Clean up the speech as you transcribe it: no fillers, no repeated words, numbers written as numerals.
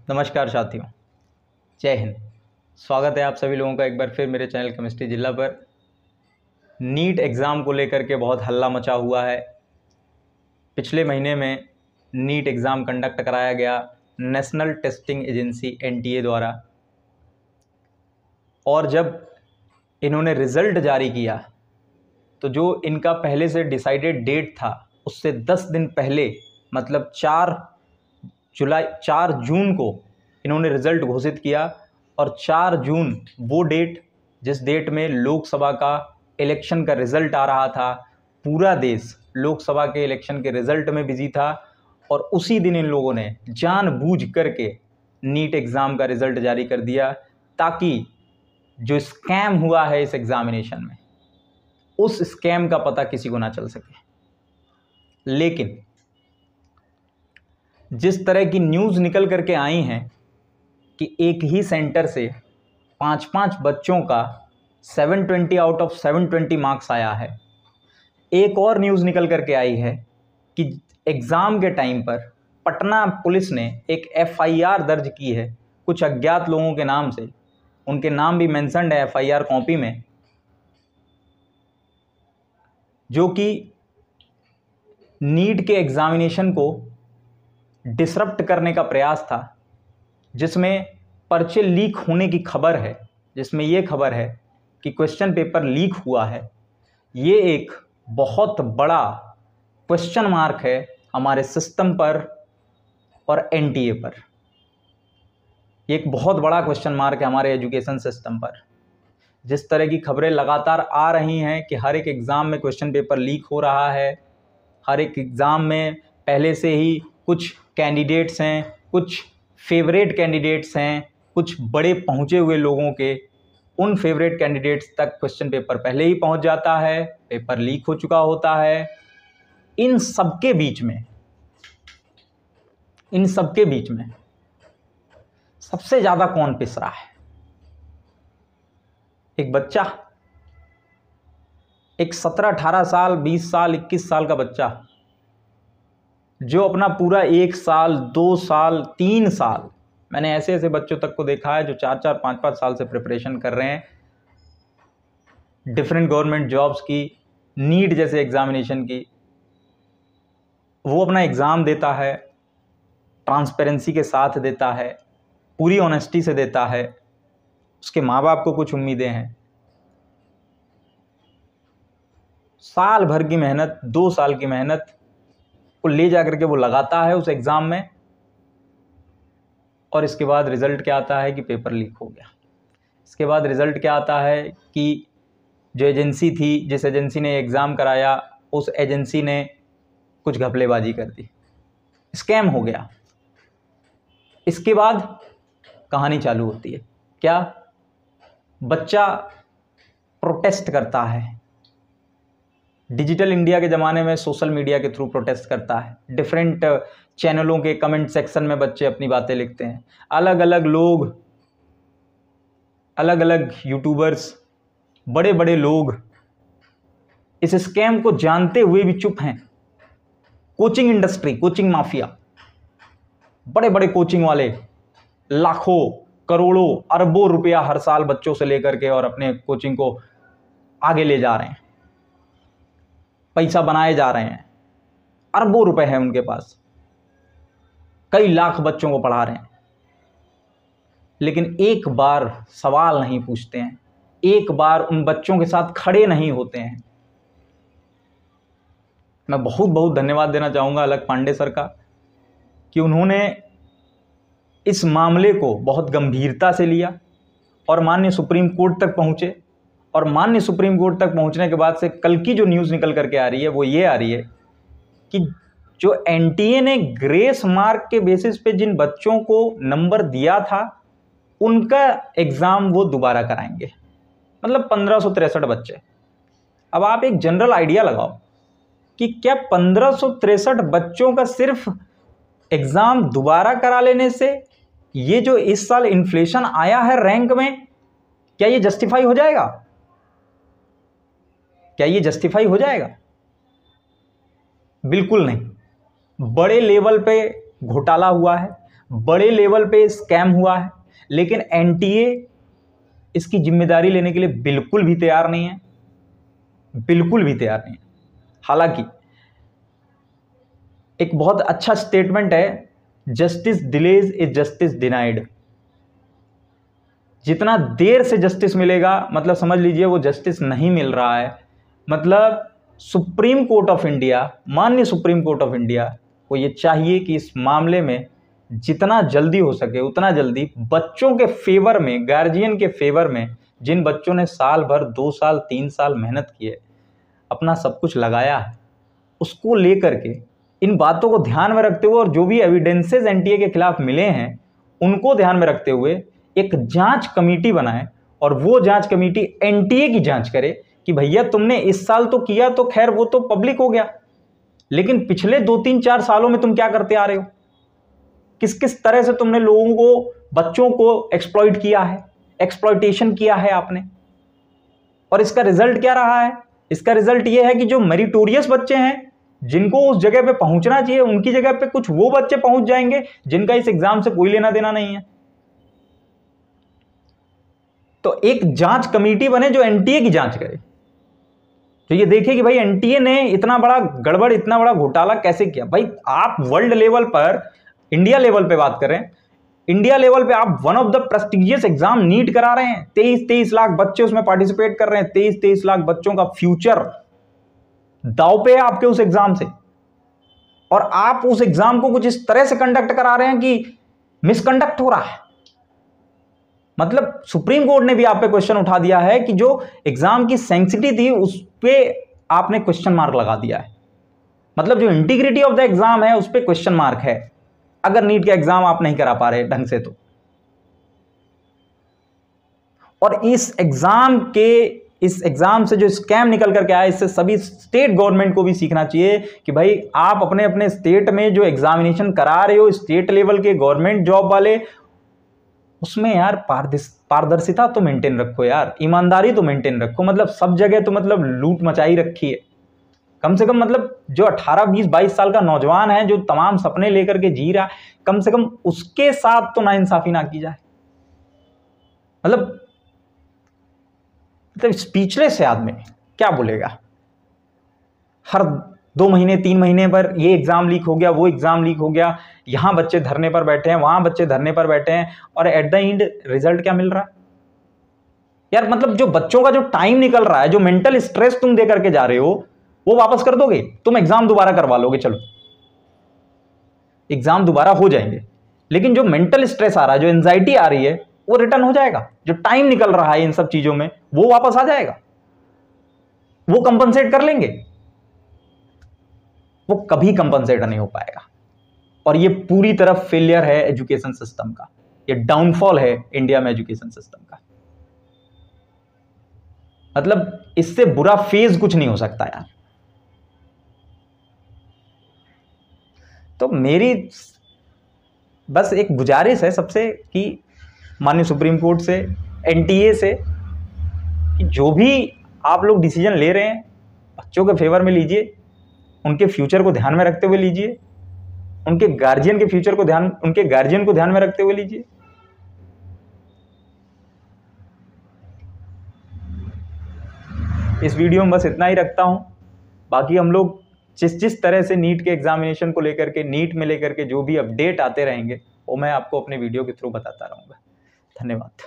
नमस्कार साथियों, जय हिंद। स्वागत है आप सभी लोगों का एक बार फिर मेरे चैनल केमिस्ट्री जिला पर। नीट एग्ज़ाम को लेकर के बहुत हल्ला मचा हुआ है। पिछले महीने में नीट एग्ज़ाम कंडक्ट कराया गया नेशनल टेस्टिंग एजेंसी NTA द्वारा, और जब इन्होंने रिज़ल्ट जारी किया तो जो इनका पहले से डिसाइडेड डेट था उससे 10 दिन पहले, मतलब 4 जून को इन्होंने रिज़ल्ट घोषित किया। और 4 जून वो डेट जिस डेट में लोकसभा का इलेक्शन का रिज़ल्ट आ रहा था। पूरा देश लोकसभा के इलेक्शन के रिज़ल्ट में बिजी था और उसी दिन इन लोगों ने जानबूझ करके नीट एग्ज़ाम का रिज़ल्ट जारी कर दिया ताकि जो स्कैम हुआ है इस एग्ज़ामिनेशन में, उस स्कैम का पता किसी को ना चल सके। लेकिन जिस तरह की न्यूज़ निकल करके आई हैं कि एक ही सेंटर से 5-5 बच्चों का 720 आउट ऑफ 720 मार्क्स आया है। एक और न्यूज़ निकल करके आई है कि एग्ज़ाम के टाइम पर पटना पुलिस ने एक FIR दर्ज की है कुछ अज्ञात लोगों के नाम से। उनके नाम भी मेंशन्ड है FIR कॉपी में, जो कि नीट के एग्ज़ामिनेशन को डिसरप्ट करने का प्रयास था, जिसमें पर्चे लीक होने की खबर है, जिसमें ये खबर है कि क्वेश्चन पेपर लीक हुआ है। ये एक बहुत बड़ा क्वेश्चन मार्क है हमारे सिस्टम पर और NTA पर। एक बहुत बड़ा क्वेश्चन मार्क है हमारे एजुकेशन सिस्टम पर। जिस तरह की खबरें लगातार आ रही हैं कि हर एक एग्ज़ाम में क्वेश्चन पेपर लीक हो रहा है, हर एक एग्ज़ाम में पहले से ही कुछ कैंडिडेट्स हैं, कुछ फेवरेट कैंडिडेट्स हैं, कुछ बड़े पहुँचे हुए लोगों के, उन फेवरेट कैंडिडेट्स तक क्वेश्चन पेपर पहले ही पहुँच जाता है, पेपर लीक हो चुका होता है। इन सबके बीच में सबसे ज़्यादा कौन पिस रहा है? एक बच्चा, एक 17-18 साल, 20 साल, 21 साल का बच्चा जो अपना पूरा 1 साल, 2 साल, 3 साल, मैंने ऐसे ऐसे बच्चों तक को देखा है जो 4-4, 5-5 साल से प्रिपरेशन कर रहे हैं डिफरेंट गवर्नमेंट जॉब्स की, नीट जैसे एग्ज़ामिनेशन की। वो अपना एग्ज़ाम देता है, ट्रांसपेरेंसी के साथ देता है, पूरी ऑनेस्टी से देता है। उसके माँ बाप को कुछ उम्मीदें हैं, साल भर की मेहनत, 2 साल की मेहनत को ले जा करके वो लगाता है उस एग्ज़ाम में, और इसके बाद रिज़ल्ट क्या आता है कि पेपर लीक हो गया। इसके बाद रिज़ल्ट क्या आता है कि जो एजेंसी थी, जिस एजेंसी ने एग्ज़ाम कराया, उस एजेंसी ने कुछ घपलेबाजी कर दी, स्कैम हो गया। इसके बाद कहानी चालू होती है। क्या? बच्चा प्रोटेस्ट करता है। डिजिटल इंडिया के ज़माने में सोशल मीडिया के थ्रू प्रोटेस्ट करता है। डिफरेंट चैनलों के कमेंट सेक्शन में बच्चे अपनी बातें लिखते हैं। अलग अलग लोग, अलग अलग यूट्यूबर्स, बड़े बड़े लोग इस स्कैम को जानते हुए भी चुप हैं। कोचिंग इंडस्ट्री, कोचिंग माफिया, बड़े बड़े कोचिंग वाले लाखों, करोड़ों, अरबों रुपया हर साल बच्चों से लेकर के और अपने कोचिंग को आगे ले जा रहे हैं, पैसा बनाए जा रहे हैं। अरबों रुपए हैं उनके पास, कई लाख बच्चों को पढ़ा रहे हैं, लेकिन एक बार सवाल नहीं पूछते हैं, एक बार उन बच्चों के साथ खड़े नहीं होते हैं। मैं बहुत बहुत धन्यवाद देना चाहूँगा अलख पांडे सर का कि उन्होंने इस मामले को बहुत गंभीरता से लिया और माननीय सुप्रीम कोर्ट तक पहुँचे। और माननीय सुप्रीम कोर्ट तक पहुँचने के बाद से कल की जो न्यूज़ निकल करके आ रही है वो ये आ रही है कि जो NTA ने ग्रेस मार्क के बेसिस पे जिन बच्चों को नंबर दिया था उनका एग्ज़ाम वो दोबारा कराएंगे, मतलब 1563 बच्चे। अब आप एक जनरल आइडिया लगाओ कि क्या 1563 बच्चों का सिर्फ एग्ज़ाम दोबारा करा लेने से ये जो इस साल इन्फ्लेशन आया है रैंक में, क्या ये जस्टिफाई हो जाएगा? क्या ये जस्टिफाई हो जाएगा? बिल्कुल नहीं। बड़े लेवल पे घोटाला हुआ है, बड़े लेवल पे स्कैम हुआ है, लेकिन एनटीए इसकी जिम्मेदारी लेने के लिए बिल्कुल भी तैयार नहीं है, बिल्कुल भी तैयार नहीं है। हालांकि एक बहुत अच्छा स्टेटमेंट है, justice delays is justice denied. जितना देर से जस्टिस मिलेगा मतलब समझ लीजिए वो जस्टिस नहीं मिल रहा है। मतलब सुप्रीम कोर्ट ऑफ इंडिया, माननीय सुप्रीम कोर्ट ऑफ इंडिया को ये चाहिए कि इस मामले में जितना जल्दी हो सके उतना जल्दी बच्चों के फेवर में, गार्जियन के फेवर में, जिन बच्चों ने साल भर, 2 साल 3 साल मेहनत किए, अपना सब कुछ लगाया है, उसको लेकर के इन बातों को ध्यान में रखते हुए और जो भी एविडेंसेस एनटीए के खिलाफ मिले हैं उनको ध्यान में रखते हुए एक जांच कमेटी बनाए और वो जांच कमेटी एनटीए की जांच करे कि भैया तुमने इस साल तो किया तो खैर वो तो पब्लिक हो गया, लेकिन पिछले 2-3-4 सालों में तुम क्या करते आ रहे हो, किस किस तरह से तुमने लोगों को, बच्चों को एक्सप्लॉइट किया है, एक्सप्लॉइटेशन किया है आपने। और इसका रिजल्ट क्या रहा है? इसका रिजल्ट ये है कि जो मेरिटोरियस बच्चे हैं, जिनको उस जगह पे पहुंचना चाहिए, उनकी जगह पे कुछ वो बच्चे पहुंच जाएंगे जिनका इस एग्जाम से कोई लेना देना नहीं है। तो एक जांच कमेटी बने जो एनटीए की जांच करे, तो ये देखे कि भाई एनटीए ने इतना बड़ा गड़बड़, इतना बड़ा घोटाला कैसे किया। भाई आप वर्ल्ड लेवल पर, इंडिया लेवल पे बात करें, इंडिया लेवल पे आप one of the prestigious exam NEET करा रहे हैं, 23 लाख बच्चे उसमें पार्टिसिपेट कर रहे हैं, 23 लाख बच्चों का फ्यूचर दांव पे है आपके उस एग्जाम से, और आप उस एग्जाम को कुछ इस तरह से कंडक्ट करा रहे हैं कि मिसकंडक्ट हो रहा है। मतलब सुप्रीम कोर्ट ने भी आप पे क्वेश्चन उठा दिया है कि जो एग्जाम की सेंसिटिविटी थी उस पे आपने क्वेश्चन मार्क लगा दिया है। मतलब जो इंटीग्रिटी ऑफ द एग्जाम है उस पे क्वेश्चन मार्क है, अगर नीट का एग्जाम आप नहीं करा पा रहे ढंग से तो। और इस एग्जाम से जो स्कैम निकल करके आया, इससे सभी स्टेट गवर्नमेंट को भी सीखना चाहिए कि भाई आप अपने अपने स्टेट में जो एग्जामिनेशन करा रहे हो, स्टेट लेवल के गवर्नमेंट जॉब वाले, उसमें यार पारदर्शिता तो मेंटेन रखो यार, ईमानदारी तो मेंटेन रखो। मतलब सब जगह तो मतलब लूट मचाई रखी है। कम से कम मतलब जो 18, 20, 22 साल का नौजवान है जो तमाम सपने लेकर के जी रहा है, कम से कम उसके साथ तो नाइंसाफी ना की जाए। मतलब स्पीचलेस है आदमी, क्या बोलेगा। हर 2 महीने 3 महीने पर ये एग्जाम लीक हो गया, वो एग्जाम लीक हो गया, यहां बच्चे धरने पर बैठे हैं, वहां बच्चे धरने पर बैठे हैं, और एट द एंड रिजल्ट क्या मिल रहा है यार। मतलब जो बच्चों का जो टाइम निकल रहा है, जो मेंटल स्ट्रेस तुम दे करके जा रहे हो, वो वापस कर दोगे? तुम एग्जाम दोबारा करवा लोगे, चलो एग्जाम दोबारा हो जाएंगे, लेकिन जो मेंटल स्ट्रेस आ रहा है, जो एंजाइटी आ रही है, वो रिटर्न हो जाएगा। जो टाइम निकल रहा है इन सब चीजों में, वो वापस आ जाएगा, वो कंपनसेट कर लेंगे। वो कभी कंपनसेट नहीं हो पाएगा। और ये पूरी तरह फेलियर है एजुकेशन सिस्टम का, ये डाउनफॉल है इंडिया में एजुकेशन सिस्टम का। मतलब इससे बुरा फेज कुछ नहीं हो सकता यार। तो मेरी बस एक गुजारिश है सबसे कि माननीय सुप्रीम कोर्ट से, एनटीए से, कि जो भी आप लोग डिसीजन ले रहे हैं बच्चों के फेवर में लीजिए, उनके फ्यूचर को ध्यान में रखते हुए लीजिए, उनके गार्जियन के फ्यूचर को ध्यान, उनके गार्जियन को ध्यान में रखते हुए लीजिए। इस वीडियो में बस इतना ही रखता हूं। बाकी हम लोग जिस तरह से नीट के एग्जामिनेशन को लेकर के, नीट में लेकर के जो भी अपडेट आते रहेंगे वो मैं आपको अपने वीडियो के थ्रू बताता रहूंगा। धन्यवाद।